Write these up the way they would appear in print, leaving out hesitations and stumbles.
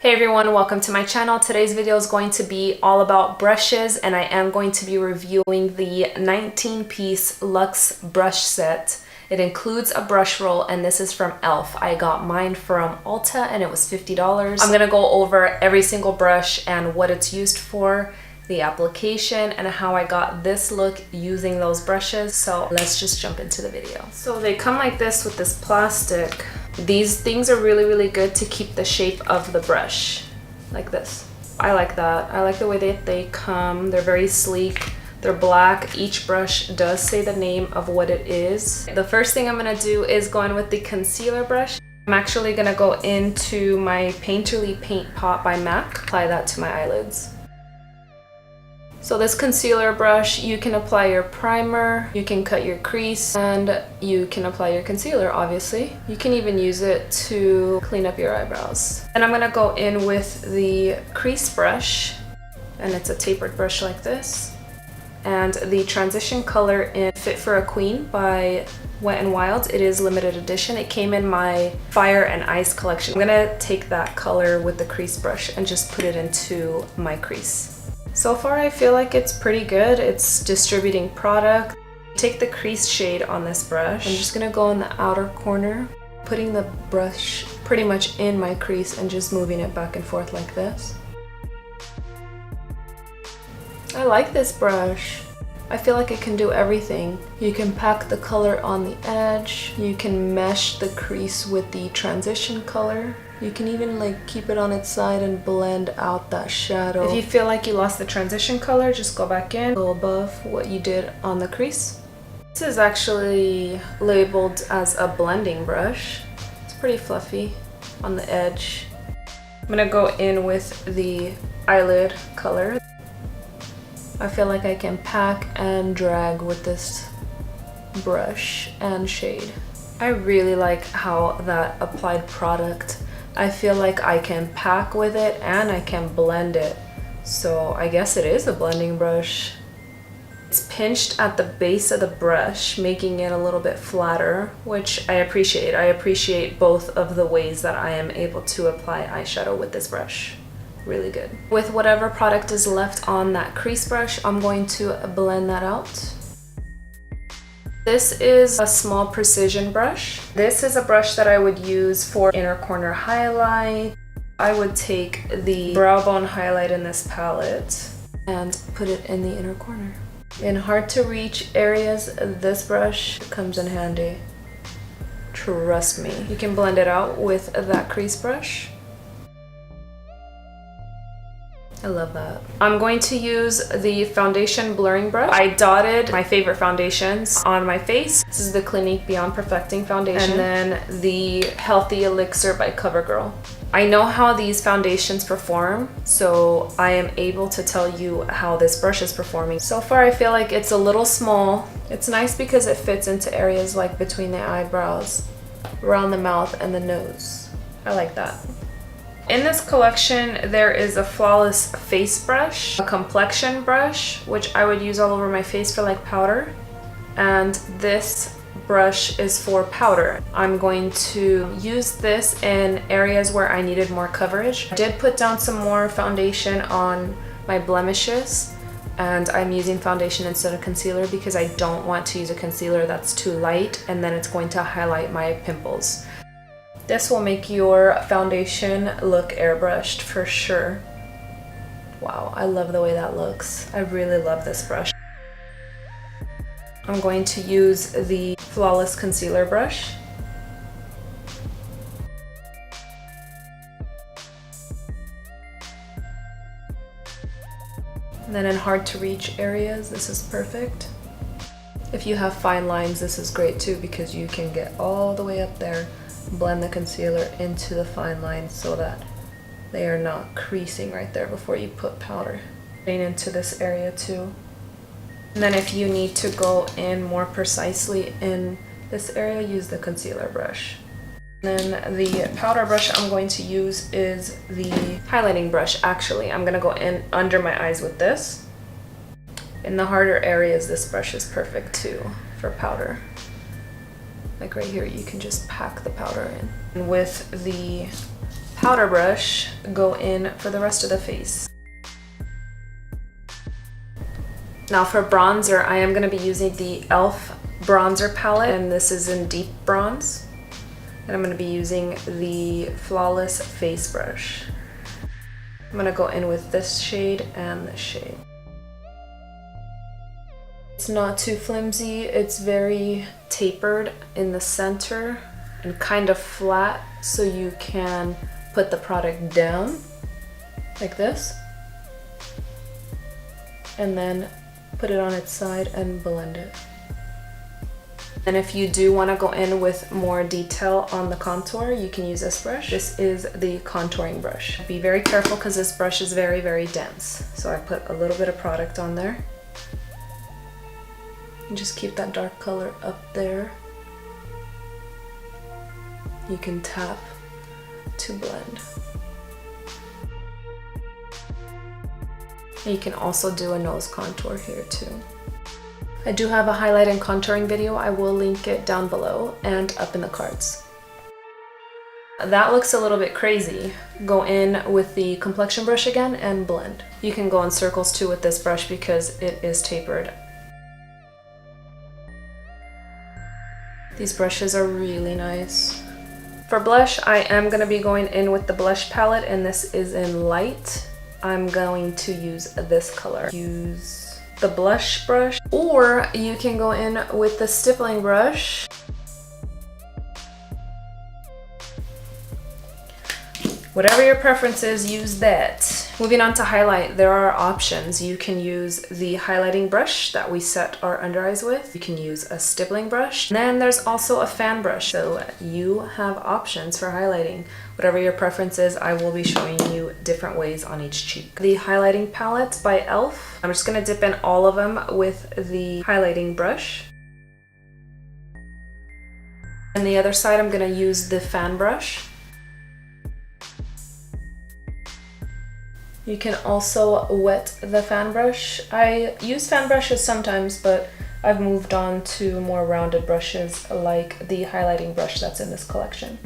Hey everyone, welcome to my channel. Today's video is going to be all about brushes, and I am going to be reviewing the 19-piece Luxe brush set. It includes a brush roll, and this is from e.l.f. I got mine from Ulta and it was $50. I'm gonna go over every single brush and what it's used for, the application, and how I got this look using those brushes. So let's just jump into the video. So they come like this with this plastic. These things are really good to keep the shape of the brush, like this. I like that. I like the way that they come. They're very sleek. They're black. Each brush does say the name of what it is. The first thing I'm gonna do is go in with the concealer brush. I'm actually gonna go into my Painterly Paint Pot by MAC. Apply that to my eyelids. So this concealer brush, you can apply your primer, you can cut your crease, and you can apply your concealer, obviously. You can even use it to clean up your eyebrows. And I'm gonna go in with the crease brush, and it's a tapered brush like this. And the transition color in Fit for a Queen by Wet n Wild. It is limited edition. It came in my Fire and Ice collection. I'm gonna take that color with the crease brush and just put it into my crease. So far, I feel like it's pretty good. It's distributing product. Take the crease shade on this brush. I'm just gonna go in the outer corner, putting the brush pretty much in my crease and just moving it back and forth like this. I like this brush. I feel like it can do everything. You can pack the color on the edge. You can mesh the crease with the transition color. You can even keep it on its side and blend out that shadow. If you feel like you lost the transition color, just go back in, go above what you did on the crease. This is actually labeled as a blending brush. It's pretty fluffy on the edge. I'm gonna go in with the eyelid color. I feel like I can pack and drag with this brush and shade. I really like how that applied product, I feel like I can pack with it and I can blend it. So I guess it is a blending brush. It's pinched at the base of the brush, making it a little bit flatter, which I appreciate. I appreciate both of the ways that I am able to apply eyeshadow with this brush. Really good. With whatever product is left on that crease brush, I'm going to blend that out. This is a small precision brush. This is a brush that I would use for inner corner highlight. I would take the brow bone highlight in this palette and put it in the inner corner. In hard to reach areas, this brush comes in handy. Trust me. You can blend it out with that crease brush. I love that. I'm going to use the foundation blurring brush. I dotted my favorite foundations on my face. This is the Clinique Beyond Perfecting foundation, and then the Healthy Elixir by CoverGirl. I know how these foundations perform, so I am able to tell you how this brush is performing. So far, I feel like it's a little small. It's nice because it fits into areas like between the eyebrows, around the mouth, and the nose. I like that. In this collection, there is a flawless face brush, a complexion brush, which I would use all over my face for powder, and this brush is for powder. I'm going to use this in areas where I needed more coverage. I did put down some more foundation on my blemishes, and I'm using foundation instead of concealer because I don't want to use a concealer that's too light and then it's going to highlight my pimples. This will make your foundation look airbrushed for sure. Wow, I love the way that looks. I really love this brush. I'm going to use the Flawless Concealer brush. And then in hard to reach areas, this is perfect. If you have fine lines, this is great too because you can get all the way up there. Blend the concealer into the fine lines so that they are not creasing right there before you put powder. Into this area too. And then if you need to go in more precisely in this area, use the concealer brush. And then the powder brush I'm going to use is the highlighting brush. Actually, I'm gonna go in under my eyes with this. In the harder areas, this brush is perfect too for powder. Like right here, you can just pack the powder in. And with the powder brush, go in for the rest of the face. Now for bronzer, I am going to be using the e.l.f. bronzer palette, and this is in deep bronze. And I'm going to be using the Flawless Face Brush. I'm going to go in with this shade and this shade. It's not too flimsy, it's very tapered in the center and kind of flat, so you can put the product down like this and then put it on its side and blend it. And if you do want to go in with more detail on the contour, you can use this brush. This is the contouring brush. Be very careful because this brush is very, very dense. So I put a little bit of product on there. And just keep that dark color up there. You can tap to blend. And you can also do a nose contour here too. I do have a highlight and contouring video. I will link it down below and up in the cards. That looks a little bit crazy. Go in with the complexion brush again and blend. You can go in circles too with this brush because it is tapered. These brushes are really nice. For blush, I am going to be going in with the blush palette, and this is in light. I'm going to use this color. Use the blush brush, or you can go in with the stippling brush. Whatever your preference is, use that. Moving on to highlight, there are options. You can use the highlighting brush that we set our under eyes with. You can use a stippling brush. And then there's also a fan brush. So you have options for highlighting. Whatever your preference is, I will be showing you different ways on each cheek. The highlighting palette by e.l.f. I'm just gonna dip in all of them with the highlighting brush. And the other side, I'm gonna use the fan brush. You can also wet the fan brush. I use fan brushes sometimes, but I've moved on to more rounded brushes like the highlighting brush that's in this collection.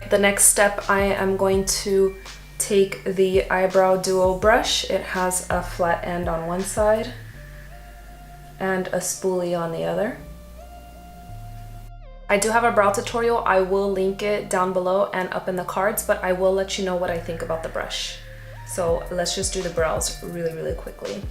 The next step, I am going to take the eyebrow duo brush. It has a flat end on one side and a spoolie on the other. I do have a brow tutorial. I will link it down below and up in the cards, but I will let you know what I think about the brush. So let's just do the brows really, really quickly.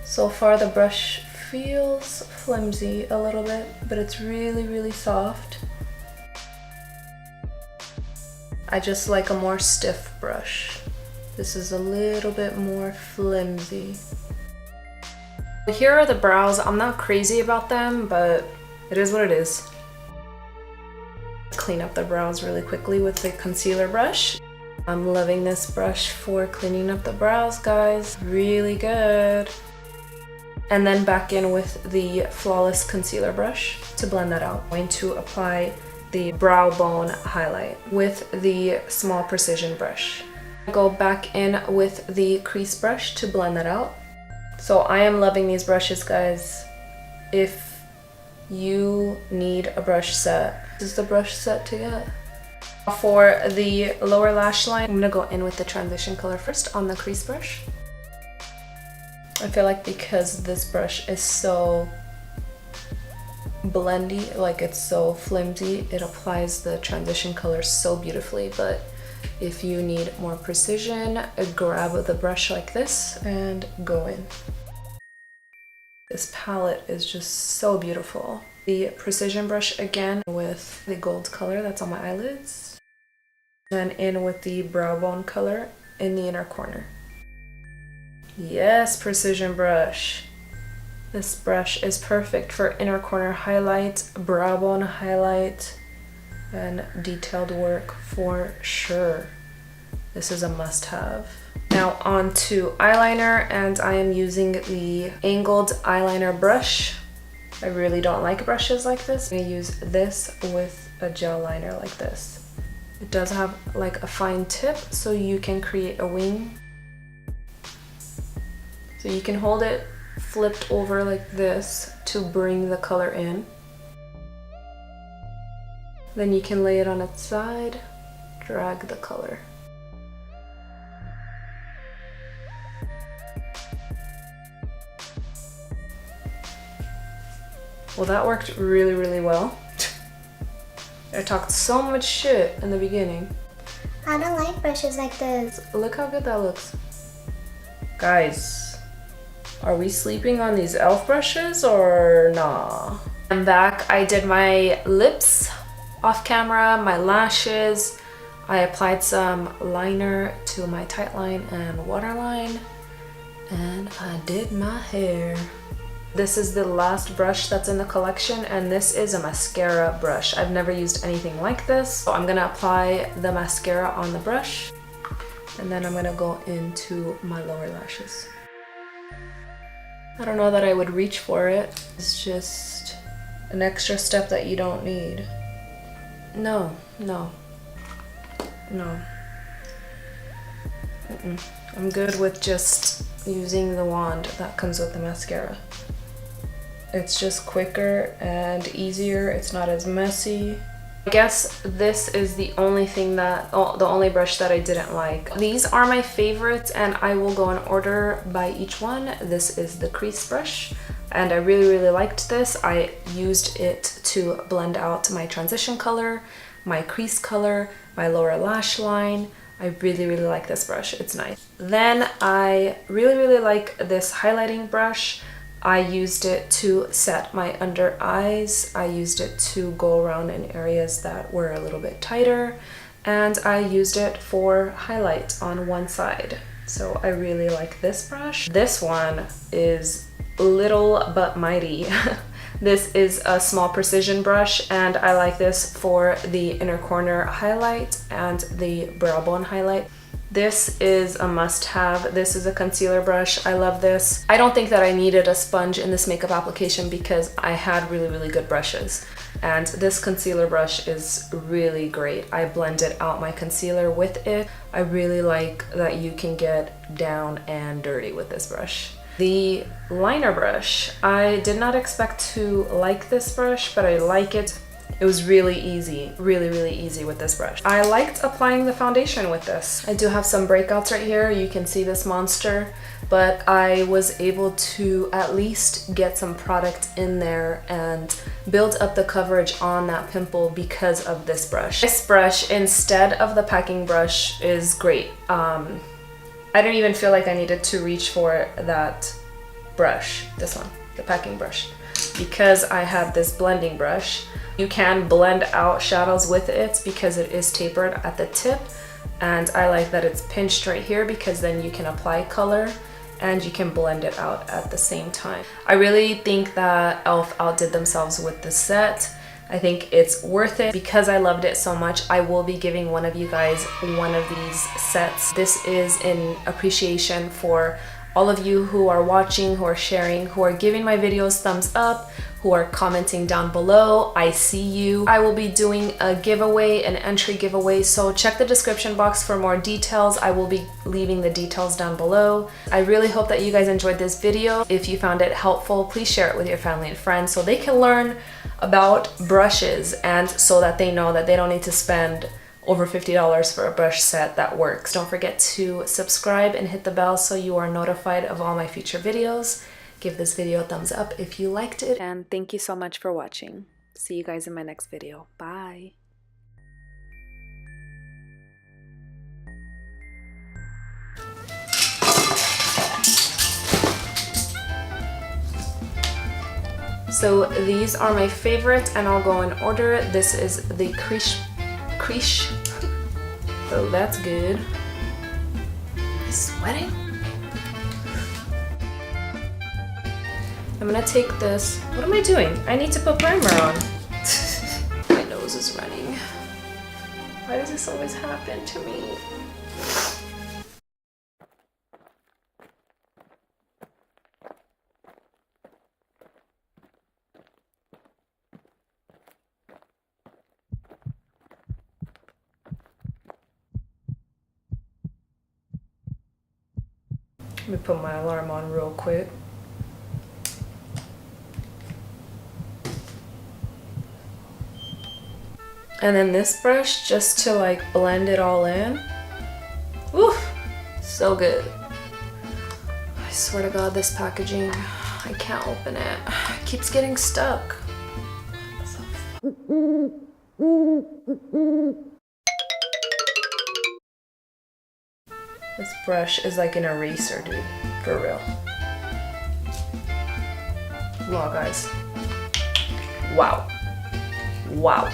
So far the brush feels flimsy a little bit, but it's really, really soft. I just like a more stiff brush. This is a little bit more flimsy. Here are the brows. I'm not crazy about them, but it is what it is. Clean up the brows really quickly with the concealer brush. I'm loving this brush for cleaning up the brows, guys. Really good. And then back in with the Flawless concealer brush to blend that out. I'm going to apply the brow bone highlight with the small precision brush. Go back in with the crease brush to blend that out. So I am loving these brushes, guys. If you need a brush set, this is the brush set to get. For the lower lash line, I'm gonna go in with the transition color first on the crease brush. I feel like because this brush is so blendy, like it's so flimsy, it applies the transition color so beautifully. But if you need more precision, grab the brush like this and go in. This palette is just so beautiful. The precision brush again with the gold color that's on my eyelids. And in with the brow bone color in the inner corner. Yes, precision brush. This brush is perfect for inner corner highlight, brow bone highlight, and detailed work for sure. This is a must-have. Now on to eyeliner, and I am using the angled eyeliner brush. I really don't like brushes like this. I'm gonna use this with a gel liner like this. It does have like a fine tip, so you can create a wing. So you can hold it flipped over like this to bring the color in. Then you can lay it on its side, drag the color. Well, that worked really, really well. I talked so much shit in the beginning. I don't like brushes like this. Look how good that looks. Guys, are we sleeping on these e.l.f. brushes or nah? I'm back. I did my lips off camera, my lashes. I applied some liner to my tight line and waterline, and I did my hair. This is the last brush that's in the collection, and this is a mascara brush. I've never used anything like this. So I'm gonna apply the mascara on the brush, and then I'm gonna go into my lower lashes. I don't know that I would reach for it. It's just an extra step that you don't need. No. I'm good with just using the wand that comes with the mascara. It's just quicker and easier. It's not as messy. I guess this is the only thing that, the only brush that I didn't like. These are my favorites, and I will go in order by each one. This is the crease brush, and I really, really liked this. I used it to blend out my transition color, my crease color, my lower lash line. I really, really like this brush. It's nice. Then I really, really like this highlighting brush. I used it to set my under eyes. I used it to go around in areas that were a little bit tighter, and I used it for highlight on one side. So I really like this brush. This one is little but mighty. This is a small precision brush, and I like this for the inner corner highlight and the brow bone highlight. This is a must-have. This is a concealer brush. I love this. I don't think that I needed a sponge in this makeup application because I had really, really good brushes. And this concealer brush is really great. I blended out my concealer with it. I really like that you can get down and dirty with this brush. The liner brush, I did not expect to like this brush, but I like it. It was really easy, really, really easy with this brush. I liked applying the foundation with this. I do have some breakouts right here. You can see this monster, but I was able to at least get some product in there and build up the coverage on that pimple because of this brush. This brush, instead of the packing brush, is great. I didn't even feel like I needed to reach for that brush, this one, the packing brush, because I have this blending brush. You can blend out shadows with it because it is tapered at the tip, and I like that it's pinched right here because then you can apply color and you can blend it out at the same time. I really think that e.l.f. outdid themselves with this set. I think it's worth it. Because I loved it so much, I will be giving one of you guys one of these sets. This is in appreciation for all of you who are watching, who are sharing, who are giving my videos thumbs up, who are commenting down below. I see you. I will be doing a giveaway, an entry giveaway, so check the description box for more details. I will be leaving the details down below. I really hope that you guys enjoyed this video. If you found it helpful, please share it with your family and friends so they can learn about brushes, and so that they know that they don't need to spend over $50 for a brush set that works. Don't forget to subscribe and hit the bell so you are notified of all my future videos. Give this video a thumbs up if you liked it, and thank you so much for watching. See you guys in my next video. Bye. So these are my favorites, and I'll go in order. This is the crease. So that's good. I'm sweating. I'm gonna take this. What am I doing? I need to put primer on. My nose is running. Why does this always happen to me? Let me put my alarm on real quick. And then this brush just to like blend it all in. Oof, so good. I swear to God, this packaging, I can't open it. It keeps getting stuck. This brush is like an eraser, dude. For real. Wow, guys. Wow. Wow.